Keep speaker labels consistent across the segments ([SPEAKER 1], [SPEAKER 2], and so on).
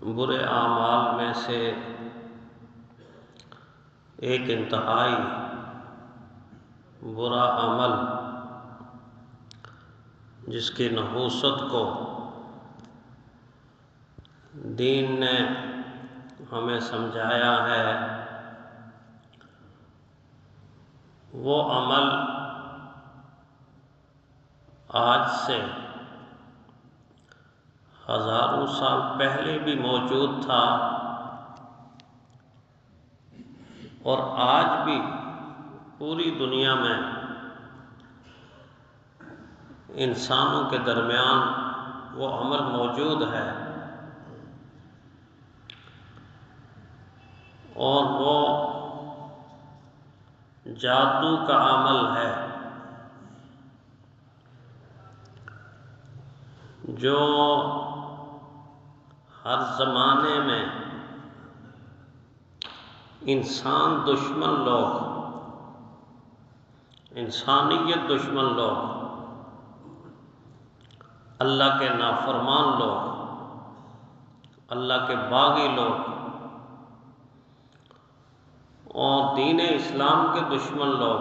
[SPEAKER 1] برے اعمال میں سے ایک انتہائی برا عمل جس کی نحوست کو دین نے ہمیں سمجھایا ہے، وہ عمل آج سے ہزاروں سال پہلے بھی موجود تھا اور آج بھی پوری دنیا میں انسانوں کے درمیان وہ عمل موجود ہے، اور وہ جادو کا عمل ہے جو ہر زمانے میں انسان دشمن لوگ، انسانیت دشمن لوگ، اللہ کے نافرمان لوگ، اللہ کے باغی لوگ اور دین اسلام کے دشمن لوگ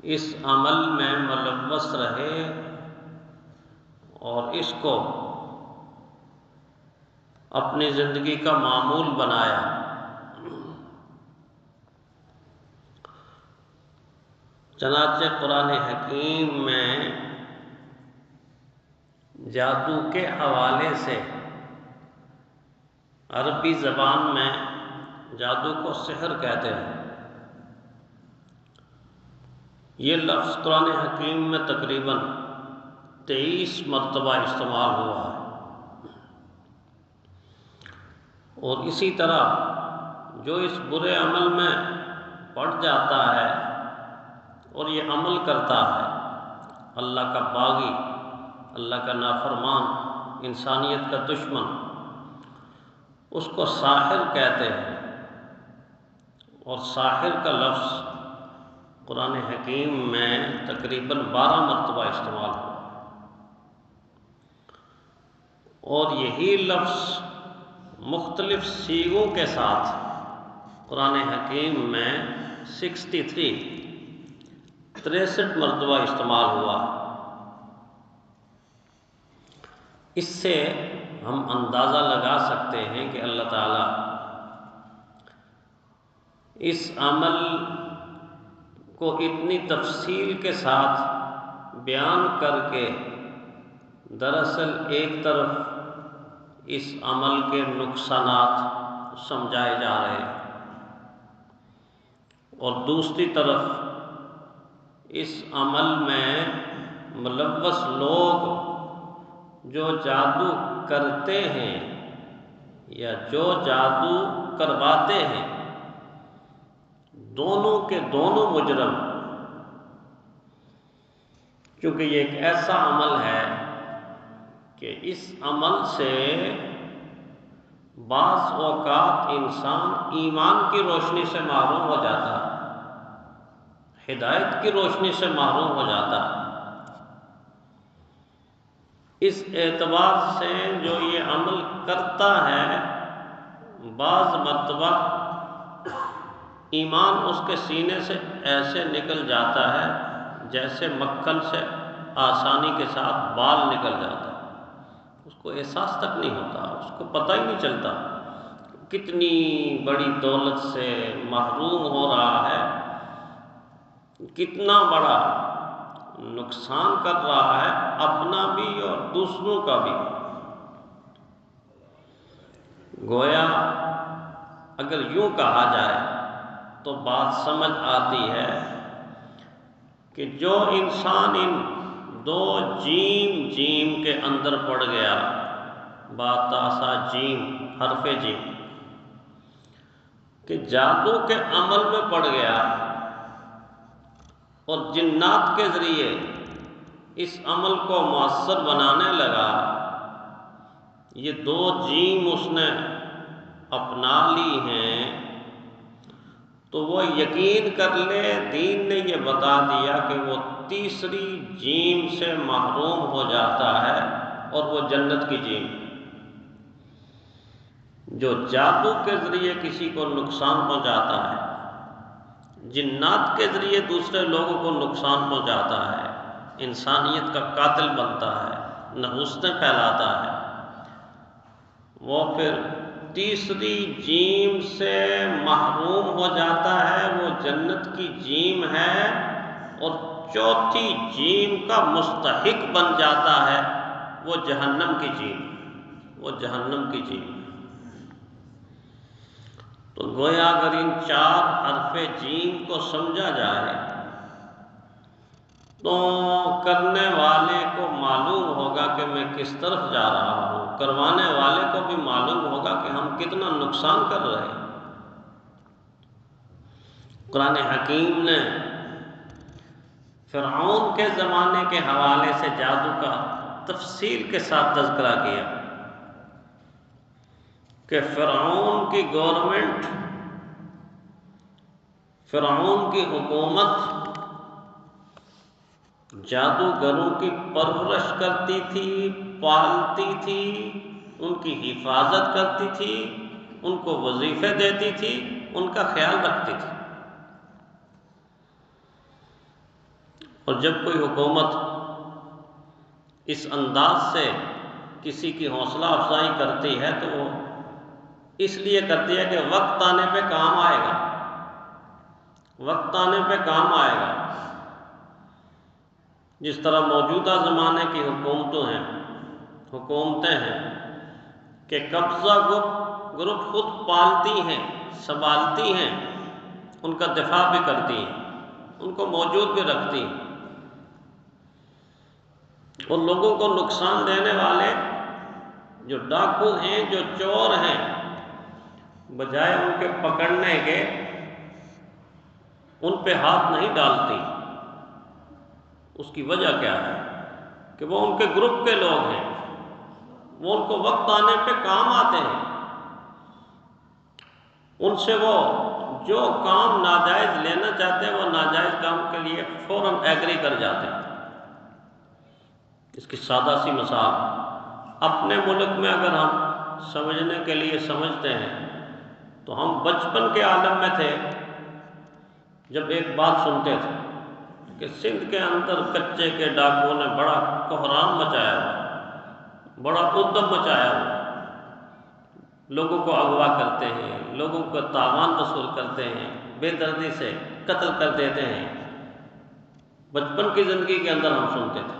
[SPEAKER 1] اس عمل میں ملوث رہے اور اس کو اپنی زندگی کا معمول بنایا۔ چنانچہ قرآن حکیم میں جادو کے حوالے سے عربی زبان میں جادو کو سحر کہتے ہیں۔ یہ لفظ قرآن حکیم میں تقریباً 23 مرتبہ استعمال ہوا ہے، اور اسی طرح جو اس برے عمل میں پڑ جاتا ہے اور یہ عمل کرتا ہے، اللہ کا باغی، اللہ کا نافرمان، انسانیت کا دشمن، اس کو ساحر کہتے ہیں، اور ساحر کا لفظ قرآن حکیم میں تقریباً 12 مرتبہ استعمال ہوا، اور یہی لفظ مختلف صیغوں کے ساتھ قرآن حکیم میں 63 مرتبہ استعمال ہوا۔ اس سے ہم اندازہ لگا سکتے ہیں کہ اللہ تعالیٰ اس عمل کو اتنی تفصیل کے ساتھ بیان کر کے دراصل ایک طرف اس عمل کے نقصانات سمجھائے جا رہے ہیں اور دوسری طرف اس عمل میں ملوث لوگ جو جادو کرتے ہیں یا جو جادو کرواتے ہیں، دونوں کے دونوں مجرم، کیونکہ یہ ایک ایسا عمل ہے کہ اس عمل سے بعض اوقات انسان ایمان کی روشنی سے محروم ہو جاتا ہے، ہدایت کی روشنی سے محروم ہو جاتا ہے۔ اس اعتبار سے جو یہ عمل کرتا ہے، بعض مرتبہ ایمان اس کے سینے سے ایسے نکل جاتا ہے جیسے مکھن سے آسانی کے ساتھ بال نکل جاتا ہے، اس کو احساس تک نہیں ہوتا، اس کو پتہ ہی نہیں چلتا کتنی بڑی دولت سے محروم ہو رہا ہے، کتنا بڑا نقصان کر رہا ہے، اپنا بھی اور دوسروں کا بھی۔ گویا اگر یوں کہا جائے تو بات سمجھ آتی ہے کہ جو انسان ان دو جیم کے اندر پڑ گیا، با تا سا جیم، حرف جیم، کہ جادو کے عمل میں پڑ گیا اور جنات کے ذریعے اس عمل کو مؤثر بنانے لگا، یہ دو جیم اس نے اپنا لی ہیں، تو وہ یقین کر لے، دین نے یہ بتا دیا کہ وہ تیسری جیم سے محروم ہو جاتا ہے اور وہ جنت کی جیم، جو جادو کے ذریعے کسی کو نقصان پہنچاتا ہے، جنات کے ذریعے دوسرے لوگوں کو نقصان پہنچاتا ہے، انسانیت کا قاتل بنتا ہے، نحوستیں پھیلاتا ہے، وہ پھر تیسری جیم سے محروم ہو جاتا ہے، وہ جنت کی جیم ہے، اور چوتھی جیم کا مستحق بن جاتا ہے، وہ جہنم کی جیم، وہ جہنم کی جیم۔ تو گویا اگر ان 4 حرف جیم کو سمجھا جائے تو کرنے والے کو معلوم ہوگا کہ میں کس طرف جا رہا ہوں، کروانے والے کو بھی معلوم ہوگا کہ ہم کتنا نقصان کر رہے ہیں۔ قرآن حکیم نے فرعون کے زمانے کے حوالے سے جادو کا تفصیل کے ساتھ تذکرہ کیا کہ فرعون کی گورنمنٹ، فرعون کی حکومت جادوگروں کی پرورش کرتی تھی، پالتی تھی، ان کی حفاظت کرتی تھی، ان کو وظیفے دیتی تھی، ان کا خیال رکھتی تھی۔ اور جب کوئی حکومت اس انداز سے کسی کی حوصلہ افزائی کرتی ہے تو وہ اس لیے کرتی ہے کہ وقت آنے پہ کام آئے گا، وقت آنے پہ کام آئے گا۔ جس طرح موجودہ زمانے کی حکومتیں ہیں کہ قبضہ گروپ خود پالتی ہیں، سنبھالتی ہیں، ان کا دفاع بھی کرتی ہیں، ان کو موجود بھی رکھتی ہیں، اور لوگوں کو نقصان دینے والے جو ڈاکو ہیں، جو چور ہیں، بجائے ان کے پکڑنے کے ان پہ ہاتھ نہیں ڈالتی۔ اس کی وجہ کیا ہے کہ وہ ان کے گروپ کے لوگ ہیں، وہ ان کو وقت آنے پہ کام آتے ہیں، ان سے وہ جو کام ناجائز لینا چاہتے ہیں وہ ناجائز کام کے لیے فوراً ایگری کر جاتے ہیں۔ اس کی سادہ سی مثال اپنے ملک میں اگر ہم سمجھنے کے لیے سمجھتے ہیں تو ہم بچپن کے عالم میں تھے جب ایک بات سنتے تھے کہ سندھ کے اندر کچے کے ڈاکوؤں نے بڑا کوہرام مچایا ہوا، بڑا ادھم مچایا ہوا، لوگوں کو اغوا کرتے ہیں، لوگوں کو تاوان وصول کرتے ہیں، بے دردی سے قتل کر دیتے ہیں۔ بچپن کی زندگی کے اندر ہم سنتے تھے۔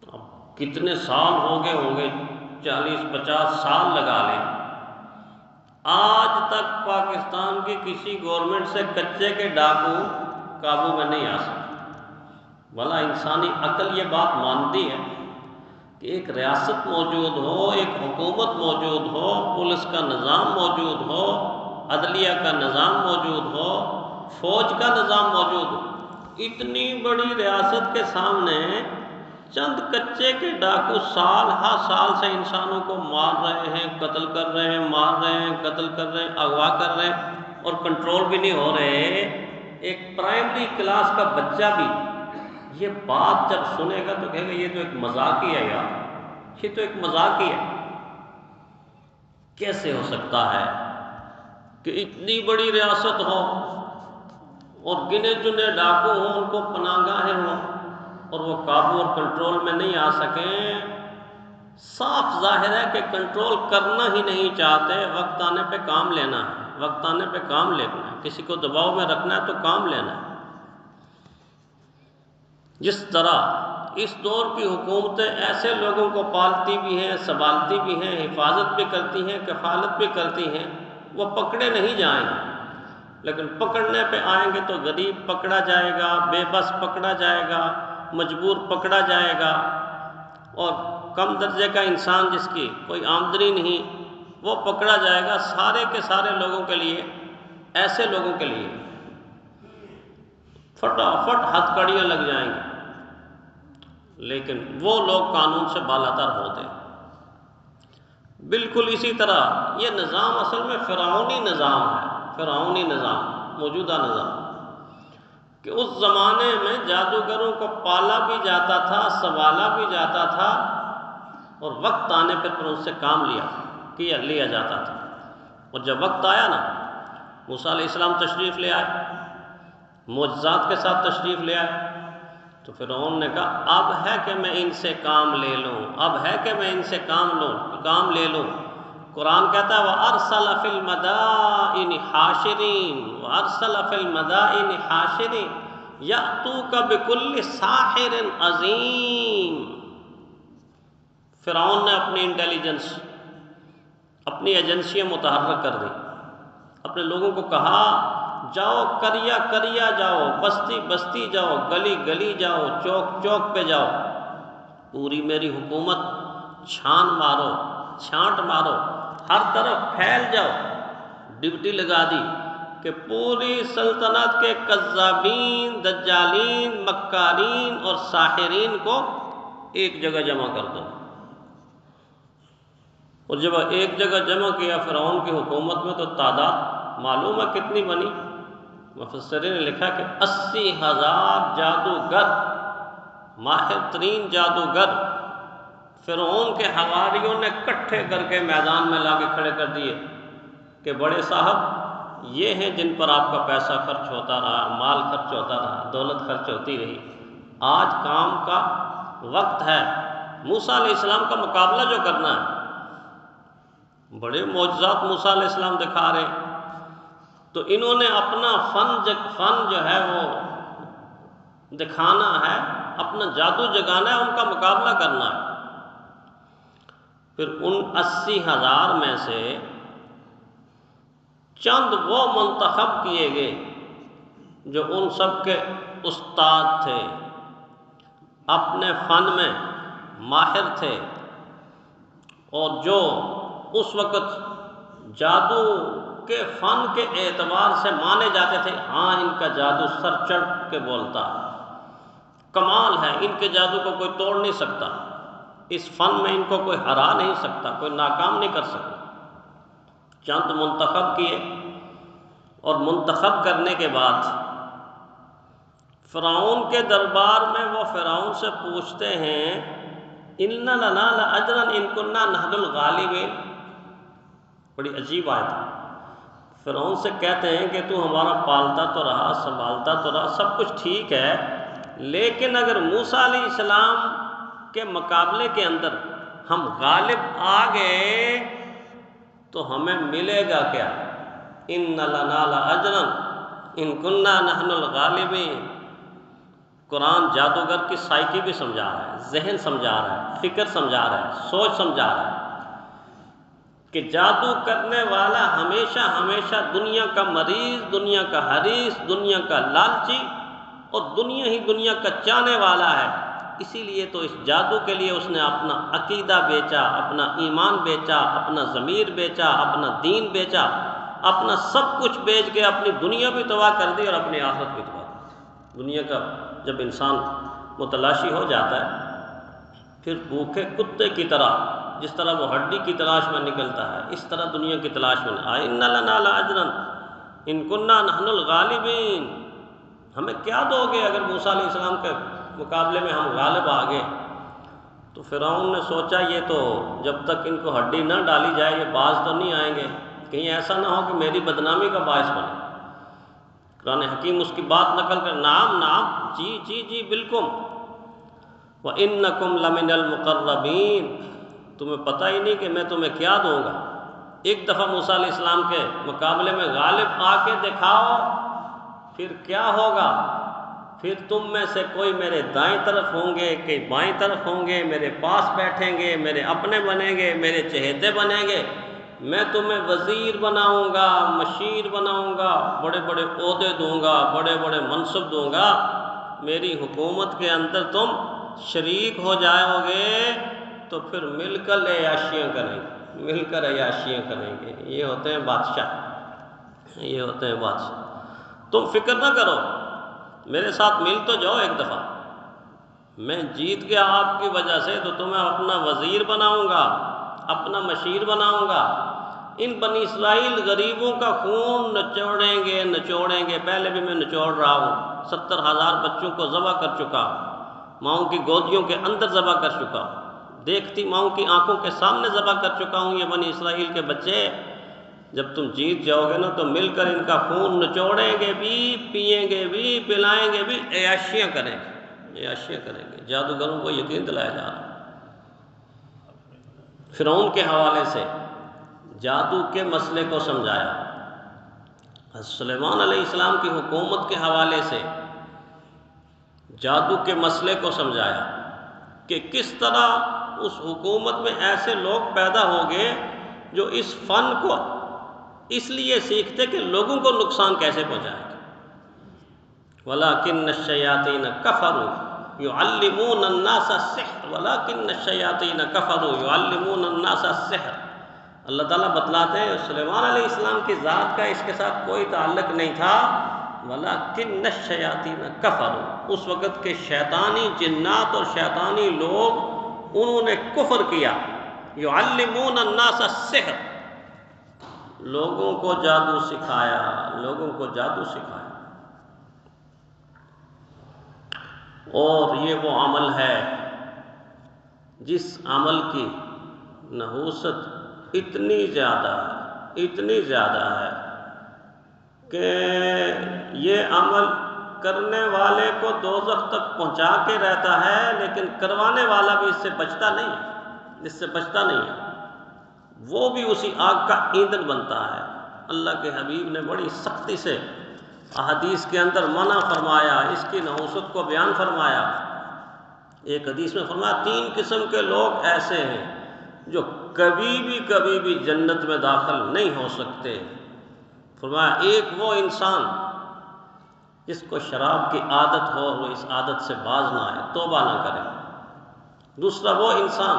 [SPEAKER 1] اب کتنے سال ہوں گے 40-50 سال لگا لیں، آج تک پاکستان کی کسی گورنمنٹ سے کچے کے ڈاکو قابو میں نہیں آ سکتے۔ بھلا انسانی عقل یہ بات مانتی ہے کہ ایک ریاست موجود ہو، ایک حکومت موجود ہو، پولیس کا نظام موجود ہو، عدلیہ کا نظام موجود ہو، فوج کا نظام موجود ہو، اتنی بڑی ریاست کے سامنے چند کچے کے ڈاکو سال ہر سال سے انسانوں کو مار رہے ہیں، قتل کر رہے ہیں، مار رہے ہیں، قتل کر رہے ہیں، اغوا کر رہے ہیں، اور کنٹرول بھی نہیں ہو رہے۔ ایک پرائمری کلاس کا بچہ بھی یہ بات جب سنے گا تو کہے گا یہ تو ایک مذاق ہی ہے یار، یہ تو ایک مذاق ہی ہے۔ کیسے ہو سکتا ہے کہ اتنی بڑی ریاست ہو اور گنے چنے ڈاکو ہوں، ان کو پناہ گاہیں ہوں، اور وہ قابو اور کنٹرول میں نہیں آ سکیں؟ صاف ظاہر ہے کہ کنٹرول کرنا ہی نہیں چاہتے، وقت آنے پہ کام لینا ہے، وقت آنے پہ کام لینا ہے، کسی کو دباؤ میں رکھنا ہے تو کام لینا ہے۔ جس طرح اس دور کی حکومتیں ایسے لوگوں کو پالتی بھی ہیں، سنبھالتی بھی ہیں، حفاظت بھی کرتی ہیں، کفالت بھی کرتی ہیں، وہ پکڑے نہیں جائیں گے، لیکن پکڑنے پہ آئیں گے تو غریب پکڑا جائے گا، بے بس پکڑا جائے گا، مجبور پکڑا جائے گا، اور کم درجے کا انسان جس کی کوئی آمدنی نہیں وہ پکڑا جائے گا۔ سارے کے سارے لوگوں کے لیے، ایسے لوگوں کے لیے فٹافٹ ہتھ کڑیاں لگ جائیں گی، لیکن وہ لوگ قانون سے بالاتر ہوتے ہیں۔ بالکل اسی طرح یہ نظام اصل میں فرعونی نظام ہے، فرعونی نظام، موجودہ نظام۔ کہ اس زمانے میں جادوگروں کو پالا بھی جاتا تھا، سنبھالا بھی جاتا تھا، اور وقت آنے پھر ان سے کام لیا جاتا تھا۔ اور جب وقت آیا نا، موسیٰ علیہ السلام تشریف لے آئے، معجزات کے ساتھ تشریف لے آئے، تو فرعون نے کہا اب ہے کہ میں ان سے کام لے لوں، اب ہے کہ میں ان سے کام لے لوں۔ قرآن کہتا ہے وَأَرْسَلَ فِي الْمَدَائِنِ حَاشِرِينَ وَأَرْسَلَ فِي الْمَدَائِنِ حَاشِرِينَ يَأْتُوكَ بِكُلِّ سَاحِرٍ عَظِيمٍ۔ فرعون نے اپنی انٹیلیجنس، اپنی ایجنسیاں متحرک کر دی، اپنے لوگوں کو کہا جاؤ کریا جاؤ، بستی بستی جاؤ، گلی گلی جاؤ، چوک چوک پہ جاؤ، پوری میری حکومت چھانٹ مارو، ہر طرف پھیل جاؤ۔ ڈیوٹی لگا دی کہ پوری سلطنت کے کذابین، دجالین، مکارین اور ساحرین کو ایک جگہ جمع کر دو۔ اور جب ایک جگہ جمع کیا فرعون کی حکومت میں، تو تعداد معلوم ہے کتنی بنی؟ مفسرین نے لکھا کہ 80,000 جادوگر، ماہر ترین جادوگر فرعون کے حواریوں نے اکٹھے کر کے میدان میں لا کے کھڑے کر دیے کہ بڑے صاحب یہ ہیں جن پر آپ کا پیسہ خرچ ہوتا رہا، مال خرچ ہوتا رہا، دولت خرچ ہوتی رہی، آج کام کا وقت ہے، موسیٰ علیہ السلام کا مقابلہ جو کرنا ہے۔ بڑے معجزات موسیٰ علیہ السلام دکھا رہے ہیں، تو انہوں نے اپنا فن جو ہے وہ دکھانا ہے، اپنا جادو جگانا ہے، ان کا مقابلہ کرنا ہے۔ پھر ان 80,000 میں سے چند وہ منتخب کیے گئے جو ان سب کے استاد تھے، اپنے فن میں ماہر تھے، اور جو اس وقت جادو کے فن کے اعتبار سے مانے جاتے تھے، ہاں ان کا جادو سر چڑھ کے بولتا ہے، کمال ہے، ان کے جادو کو کوئی توڑ نہیں سکتا، اس فن میں ان کو کوئی ہرا نہیں سکتا، کوئی ناکام نہیں کر سکتا۔ چند منتخب کیے، اور منتخب کرنے کے بعد فرعون کے دربار میں وہ فرعون سے پوچھتے ہیں اِنَّ لَنَا لَأَجْرًا إِن كُنَّا نَحْنُ الْغَالِبِينَ۔ بڑی عجیب آیت ہے۔ فرعون سے کہتے ہیں کہ تو ہمارا پالتا تو رہا، سنبھالتا تو رہا، سب کچھ ٹھیک ہے، لیکن اگر موسیٰ علیہ السلام کے مقابلے کے اندر ہم غالب آ گئے تو ہمیں ملے گا کیا؟ اِنَّ لَنَا لَأَجْرًا إِن كُنَّا نَحْنُ الْغَالِبِينَ۔ قرآن جادوگر کی سائیکی بھی سمجھا رہا ہے، ذہن سمجھا رہا ہے، فکر سمجھا رہا ہے، سوچ سمجھا رہا ہے کہ جادو کرنے والا ہمیشہ دنیا کا مریض، دنیا کا حریص، دنیا کا لالچی اور دنیا کا چاہنے والا ہے۔ اسی لیے تو اس جادو کے لیے اس نے اپنا عقیدہ بیچا، اپنا ایمان بیچا، اپنا ضمیر بیچا، اپنا دین بیچا، اپنا سب کچھ بیچ کے اپنی دنیا بھی تباہ کر دی اور اپنی آخرت بھی تباہ کر دی۔ دنیا کا جب انسان متلاشی ہو جاتا ہے، پھر بھوکے کتے کی طرح، جس طرح وہ ہڈی کی تلاش میں نکلتا ہے، اس طرح دنیا کی تلاش میں اِنَّ لَنَا لَأَجْرًا إِن كُنَّا نَحْنُ الْغَالِبِينَ۔ ہمیں کیا دو گے اگر موسیٰ علیہ السلام کے مقابلے میں ہم غالب آ گئے؟ تو فرعون نے سوچا یہ تو جب تک ان کو ہڈی نہ ڈالی جائے یہ باز تو نہیں آئیں گے، کہیں ایسا نہ ہو کہ میری بدنامی کا باعث بنے۔ قرآن حکیم اس کی بات نقل کر، نعم جی بالکل، وَإِنَّكُمْ لَمِنَ الْمُقَرَّبِينَ۔ تمہیں پتہ ہی نہیں کہ میں تمہیں کیا دوں گا۔ ایک دفعہ موسیٰ علیہ السلام کے مقابلے میں غالب آ کے دکھاؤ، پھر کیا ہوگا؟ پھر تم میں سے کوئی میرے دائیں طرف ہوں گے، کوئی بائیں طرف ہوں گے، میرے پاس بیٹھیں گے، میرے اپنے بنیں گے، میرے چہیتے بنیں گے، میں تمہیں وزیر بناؤں گا، مشیر بناؤں گا، بڑے بڑے عہدے دوں گا، بڑے بڑے منصب دوں گا، میری حکومت کے اندر تم شریک ہو جاؤ گے، تو پھر مل کر عیاشیاں کریں گے۔ یہ ہوتے ہیں بادشاہ، تم فکر نہ کرو، میرے ساتھ مل تو جاؤ ایک دفعہ، میں جیت گیا آپ کی وجہ سے تو تمہیں اپنا وزیر بناؤں گا، اپنا مشیر بناؤں گا۔ ان بنی اسرائیل غریبوں کا خون نچوڑیں گے، پہلے بھی میں نچوڑ رہا ہوں، 70,000 بچوں کو ذبح کر چکا، ماؤں کی گودیوں کے اندر ذبح کر چکا، دیکھتی ماؤں کی آنکھوں کے سامنے ذبح کر چکا ہوں یہ بنی اسرائیل کے بچے۔ جب تم جیت جاؤ گے نا تو مل کر ان کا خون نچوڑیں گے بھی، پئیں گے بھی، پلائیں گے بھی، عیاشیاں کریں گے، عیاشیاں کریں گے۔ جادوگروں کو یقین دلایا جا رہا ہے۔ فرعون کے حوالے سے جادو کے مسئلے کو سمجھایا، حضرت سلیمان علیہ السلام کی حکومت کے حوالے سے جادو کے مسئلے کو سمجھایا کہ کس طرح اس حکومت میں ایسے لوگ پیدا ہوں گے جو اس فن کو اس لیے سیکھتے کہ لوگوں کو نقصان کیسے پہنچائیں گے۔ وَلَٰكِنَّ الشَّيَاطِينَ كَفَرُوا يُعَلِّمُونَ النَّاسَ السِّحْرَ وَلَٰكِنَّ الشَّيَاطِينَ كَفَرُوا يُعَلِّمُونَ النَّاسَ السِّحْرَ۔ اللہ تعالیٰ بتلاتے ہیں سلیمان علیہ السلام کی ذات کا اس کے ساتھ کوئی تعلق نہیں تھا، وَلَٰكِنَّ الشَّيَاطِينَ كَفَرُوا، اس وقت کے شیطانی جنات اور شیطانی لوگ انہوں نے کفر کیا۔ يُعَلِّمُونَ النَّاسَ السِّحْرَ، لوگوں کو جادو سکھایا، لوگوں کو جادو سکھایا۔ اور یہ وہ عمل ہے جس عمل کی نحوست اتنی زیادہ ہے کہ یہ عمل کرنے والے کو دوزخ تک پہنچا کے رہتا ہے، لیکن کروانے والا بھی اس سے بچتا نہیں ہے، وہ بھی اسی آگ کا ایندھن بنتا ہے۔ اللہ کے حبیب نے بڑی سختی سے احادیث کے اندر منع فرمایا، اس کی نحوست کو بیان فرمایا۔ ایک حدیث میں فرمایا 3 قسم کے لوگ ایسے ہیں جو کبھی بھی جنت میں داخل نہیں ہو سکتے۔ فرمایا ایک وہ انسان جس کو شراب کی عادت ہو، وہ اس عادت سے باز نہ آئے، توبہ نہ کرے۔ دوسرا وہ انسان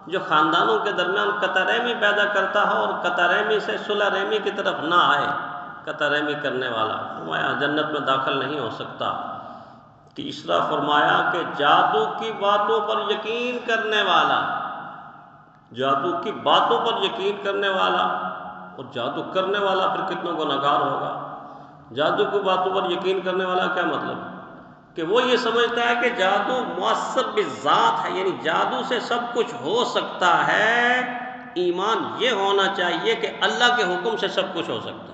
[SPEAKER 1] جو خاندانوں کے درمیان قطع رحمی پیدا کرتا ہو اور قطع رحمی سے صلح رحمی کی طرف نہ آئے، قطع رحمی کرنے والا، فرمایا جنت میں داخل نہیں ہو سکتا۔ تیسرا فرمایا کہ جادو کی باتوں پر یقین کرنے والا، جادو کی باتوں پر یقین کرنے والا، اور جادو کرنے والا پھر کتنا گنہگار ہوگا۔ جادو کی باتوں پر یقین کرنے والا کیا مطلب؟ کہ وہ یہ سمجھتا ہے کہ جادو مؤثر بذات ہے، یعنی جادو سے سب کچھ ہو سکتا ہے۔ ایمان یہ ہونا چاہیے کہ اللہ کے حکم سے سب کچھ ہو سکتا ہے۔